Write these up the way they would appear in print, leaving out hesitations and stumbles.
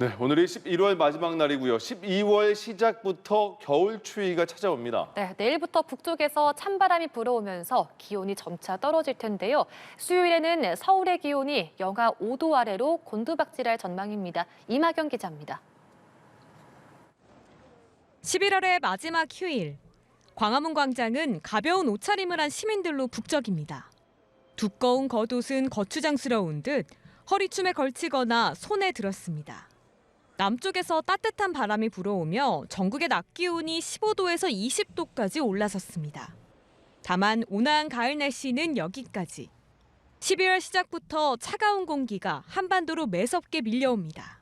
네, 오늘이 11월 마지막 날이고요. 12월 시작부터 겨울 추위가 찾아옵니다. 네, 내일부터 북쪽에서 찬바람이 불어오면서 기온이 점차 떨어질 텐데요. 수요일에는 서울의 기온이 영하 5도 아래로 곤두박질할 전망입니다. 이마경 기자입니다. 11월의 마지막 휴일. 광화문 광장은 가벼운 옷차림을 한 시민들로 북적입니다. 두꺼운 겉옷은 거추장스러운 듯 허리춤에 걸치거나 손에 들었습니다. 남쪽에서 따뜻한 바람이 불어오며 전국의 낮 기온이 15도에서 20도까지 올라섰습니다. 다만 온화한 가을 날씨는 여기까지. 12월 시작부터 차가운 공기가 한반도로 매섭게 밀려옵니다.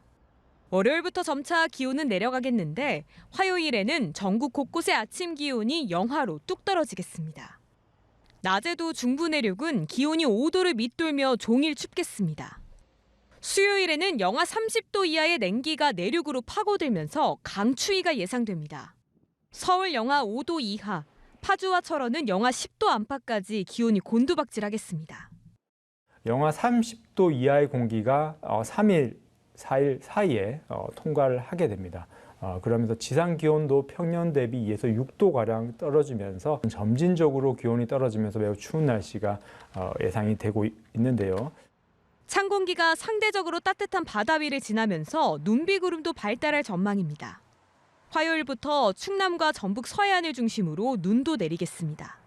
월요일부터 점차 기온은 내려가겠는데 화요일에는 전국 곳곳의 아침 기온이 영하로 뚝 떨어지겠습니다. 낮에도 중부 내륙은 기온이 5도를 밑돌며 종일 춥겠습니다. 수요일에는 영하 30도 이하의 냉기가 내륙으로 파고들면서 강추위가 예상됩니다. 서울 영하 5도 이하, 파주와 철원은 영하 10도 안팎까지 기온이 곤두박질하겠습니다. 영하 30도 이하의 공기가 3일, 4일 사이에 통과를 하게 됩니다. 그러면서 지상 기온도 평년 대비 2에서 6도가량 떨어지면서 점진적으로 기온이 떨어지면서 매우 추운 날씨가 예상이 되고 있는데요. 찬 공기가 상대적으로 따뜻한 바다 위를 지나면서 눈비구름도 발달할 전망입니다. 화요일부터 충남과 전북 서해안을 중심으로 눈도 내리겠습니다.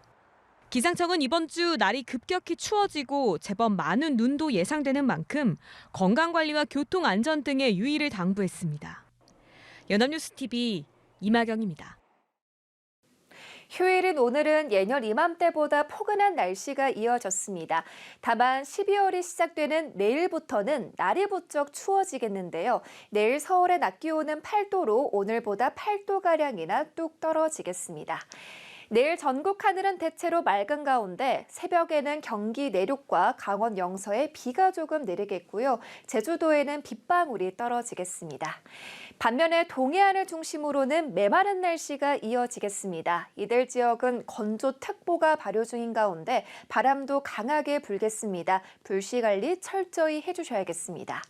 기상청은 이번 주 날이 급격히 추워지고 제법 많은 눈도 예상되는 만큼 건강관리와 교통안전 등의 유의를 당부했습니다. 연합뉴스TV 이마경입니다. 휴일인 오늘은 예년 이맘때보다 포근한 날씨가 이어졌습니다. 다만 12월이 시작되는 내일부터는 날이 부쩍 추워지겠는데요. 내일 서울의 낮 기온은 8도로 오늘보다 8도가량이나 뚝 떨어지겠습니다. 내일 전국 하늘은 대체로 맑은 가운데 새벽에는 경기 내륙과 강원 영서에 비가 조금 내리겠고요. 제주도에는 빗방울이 떨어지겠습니다. 반면에 동해안을 중심으로는 메마른 날씨가 이어지겠습니다. 이들 지역은 건조특보가 발효 중인 가운데 바람도 강하게 불겠습니다. 불씨 관리 철저히 해주셔야겠습니다.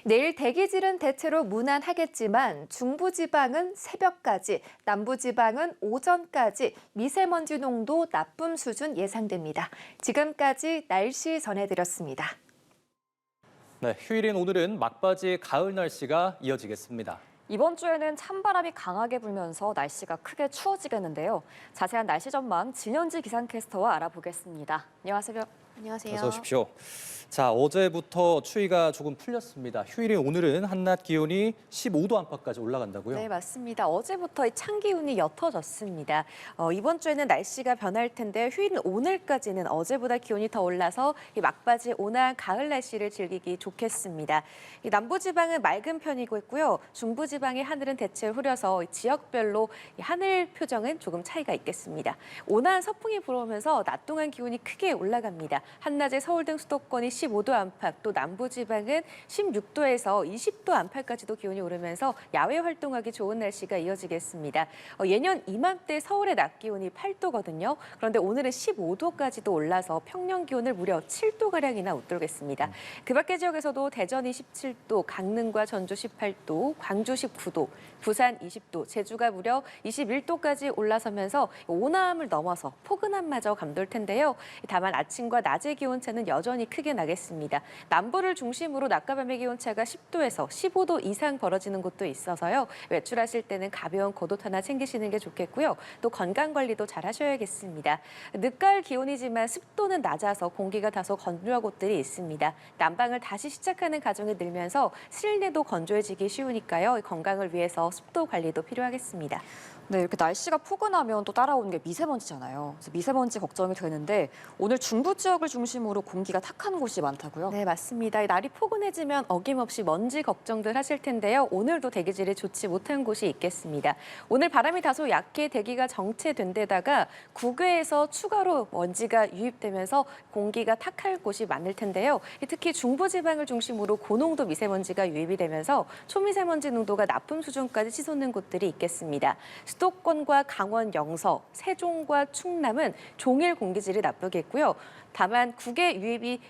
내일 대기질은 대체로 무난하겠지만 중부지방은 새벽까지, 남부지방은 오전까지 미세먼지 농도 나쁨 수준 예상됩니다. 지금까지 날씨 전해드렸습니다. 네, 휴일인 오늘은 막바지 가을 날씨가 이어지겠습니다. 이번 주에는 찬바람이 강하게 불면서 날씨가 크게 추워지겠는데요. 자세한 날씨 전망 진현지 기상캐스터와 알아보겠습니다. 안녕하세요. 안녕하세요. 어서 오십시오. 자, 어제부터 추위가 조금 풀렸습니다. 휴일인 오늘은 한낮 기온이 15도 안팎까지 올라간다고요? 네, 맞습니다. 어제부터 이 찬 기운이 옅어졌습니다. 이번 주에는 날씨가 변할 텐데 휴일인 오늘까지는 어제보다 기온이 더 올라서 이 막바지 온화한 가을 날씨를 즐기기 좋겠습니다. 이 남부지방은 맑은 편이고 있고요. 중부지방의 하늘은 대체로 흐려서 지역별로 이 하늘 표정은 조금 차이가 있겠습니다. 온화한 서풍이 불어오면서 낮 동안 기온이 크게 올라갑니다. 한낮에 서울 등 수도권이 15도 안팎, 또 남부지방은 16도에서 20도 안팎까지도 기온이 오르면서 야외 활동하기 좋은 날씨가 이어지겠습니다. 예년 이맘때 서울의 낮 기온이 8도거든요. 그런데 오늘은 15도까지도 올라서 평년 기온을 무려 7도가량이나 웃돌겠습니다. 그 밖의 지역에서도 대전이 17도, 강릉과 전주 18도, 광주 19도, 부산 20도, 제주가 무려 21도까지 올라서면서 온화함을 넘어서 포근함마저 감돌 텐데요. 다만 아침과 낮의 기온차는 여전히 크게 나겠습니다. 남부를 중심으로 낮과 밤의 기온차가 10도에서 15도 이상 벌어지는 곳도 있어서요. 외출하실 때는 가벼운 겉옷 하나 챙기시는 게 좋겠고요. 또 건강관리도 잘 하셔야겠습니다. 늦가을 기온이지만 습도는 낮아서 공기가 다소 건조한 곳들이 있습니다. 난방을 다시 시작하는 가정이 늘면서 실내도 건조해지기 쉬우니까요. 건강을 위해서 습도 관리도 필요하겠습니다. 네, 이렇게 날씨가 포근하면 또 따라오는 게 미세먼지잖아요. 그래서 미세먼지 걱정이 되는데 오늘 중부 지역을 중심으로 공기가 탁한 곳이 많다고요? 네, 맞습니다. 날이 포근해지면 어김없이 먼지 걱정들 하실 텐데요. 오늘도 대기질이 좋지 못한 곳이 있겠습니다. 오늘 바람이 다소 약해 대기가 정체된 데다가 국외에서 추가로 먼지가 유입되면서 공기가 탁할 곳이 많을 텐데요. 특히 중부지방을 중심으로 고농도 미세먼지가 유입이 되면서 초미세먼지 농도가 나쁨 수준까지 치솟는 곳들이 있겠습니다. 수도권과 강원 영서, 세종과 충남은 종일 공기질이 나쁘겠고요. 다만 국외 유입이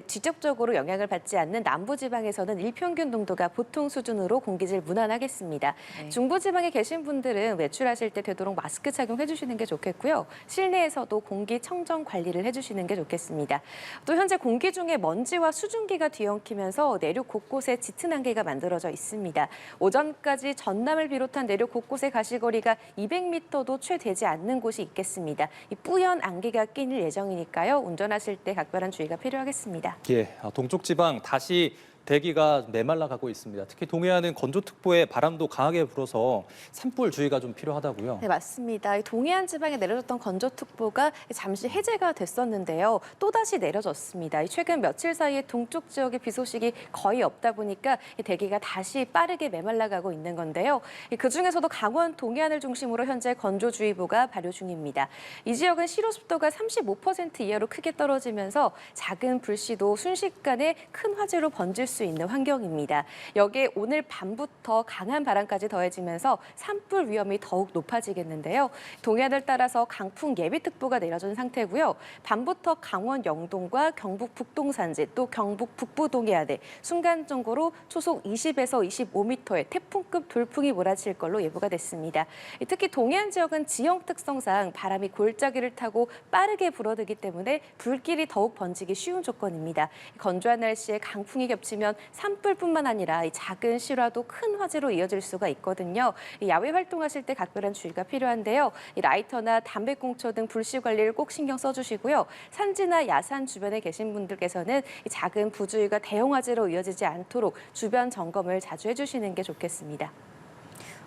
직접적으로 영향을 받지 않는 남부지방에서는 일평균 농도가 보통 수준으로 공기질 무난하겠습니다. 네. 중부지방에 계신 분들은 외출하실 때 되도록 마스크 착용해 주시는 게 좋겠고요. 실내에서도 공기청정 관리를 해주시는 게 좋겠습니다. 또 현재 공기 중에 먼지와 수증기가 뒤엉키면서 내륙 곳곳에 짙은 안개가 만들어져 있습니다. 오전까지 전남을 비롯한 내륙 곳곳의 가시거리가 200m도 채 되지 않는 곳이 있겠습니다. 이 뿌연 안개가 낄 예정이니까요. 운전하실 때 각별한 주의가 필요하겠습니다. 예, 동쪽 지방 다시 대기가 메말라가고 있습니다. 특히 동해안은 건조특보에 바람도 강하게 불어서 산불 주의가 좀 필요하다고요. 네, 맞습니다. 이 동해안 지방에 내려졌던 건조특보가 잠시 해제가 됐었는데요. 또다시 내려졌습니다. 최근 며칠 사이에 동쪽 지역의 비 소식이 거의 없다 보니까 이 대기가 다시 빠르게 메말라가고 있는 건데요. 그중에서도 강원 동해안을 중심으로 현재 건조주의보가 발효 중입니다. 이 지역은 실효습도가 35% 이하로 크게 떨어지면서 작은 불씨도 순식간에 큰 화재로 번질 수 있는 환경입니다. 여기에 오늘 밤부터 강한 바람까지 더해지면서 산불 위험이 더욱 높아지겠는데요. 동해안을 따라서 강풍 예비특보가 내려진 상태고요. 밤부터 강원 영동과 경북 북동 산지 또 경북 북부 동해안에 순간적으로 초속 20에서 25m의 태풍급 돌풍이 몰아칠 걸로 예보가 됐습니다. 특히 동해안 지역은 지형 특성상 바람이 골짜기를 타고 빠르게 불어들기 때문에 불길이 더욱 번지기 쉬운 조건입니다. 건조한 날씨에 강풍이 겹치면 산불뿐만 아니라 이 작은 실화도 큰 화재로 이어질 수가 있거든요. 야외 활동하실 때 각별한 주의가 필요한데요. 라이터나 담배꽁초 등 불씨 관리를 꼭 신경 써주시고요. 산지나 야산 주변에 계신 분들께서는 작은 부주의가 대형 화재로 이어지지 않도록 주변 점검을 자주 해주시는 게 좋겠습니다.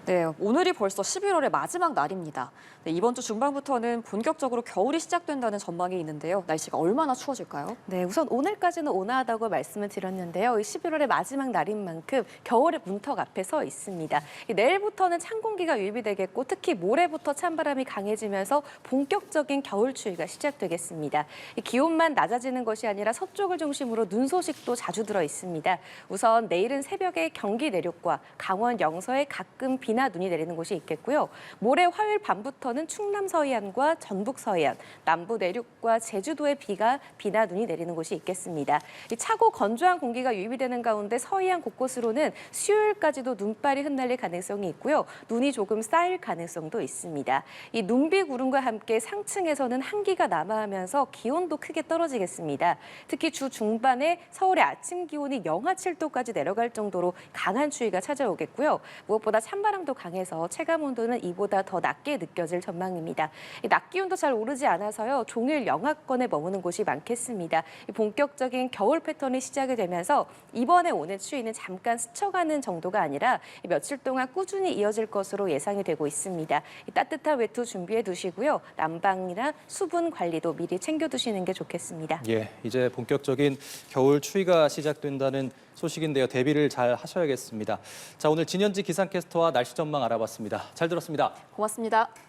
네, 오늘이 벌써 11월의 마지막 날입니다. 네, 이번 주 중반부터는 본격적으로 겨울이 시작된다는 전망이 있는데요. 날씨가 얼마나 추워질까요? 네, 우선 오늘까지는 온화하다고 말씀을 드렸는데요. 11월의 마지막 날인 만큼 겨울의 문턱 앞에 서 있습니다. 내일부터는 찬 공기가 유입이 되겠고 특히 모레부터 찬바람이 강해지면서 본격적인 겨울 추위가 시작되겠습니다. 기온만 낮아지는 것이 아니라 서쪽을 중심으로 눈 소식도 자주 들어 있습니다. 우선 내일은 새벽에 경기 내륙과 강원 영서에 가끔 비나 눈이 내리는 곳이 있겠고요. 모레 화요일 밤부터는 충남 서해안과 전북 서해안, 남부 내륙과 제주도에 비나 눈이 내리는 곳이 있겠습니다. 차고 건조한 공기가 유입이 되는 가운데 서해안 곳곳으로는 수요일까지도 눈발이 흩날릴 가능성이 있고요. 눈이 조금 쌓일 가능성도 있습니다. 이 눈비 구름과 함께 상층에서는 한기가 남하하면서 기온도 크게 떨어지겠습니다. 특히 주 중반에 서울의 아침 기온이 영하 7도까지 내려갈 정도로 강한 추위가 찾아오겠고요. 무엇보다 찬바람도 강해서 체감 온도는 이보다 더 낮게 느껴질 전망입니다. 낮 기온도 잘 오르지 않아서요. 종일 영하권에 머무는 곳이 많겠습니다. 본격적인 겨울 패턴이 시작이 되면서 이번에 오는 추위는 잠깐 스쳐가는 정도가 아니라 며칠 동안 꾸준히 이어질 것으로 예상이 되고 있습니다. 따뜻한 외투 준비해 두시고요. 난방이나 수분 관리도 미리 챙겨두시는 게 좋겠습니다. 예, 이제 본격적인 겨울 추위가 시작된다는 소식인데요. 대비를 잘 하셔야겠습니다. 자, 오늘 진현지 기상캐스터와 날씨 전망 알아봤습니다. 잘 들었습니다. 고맙습니다.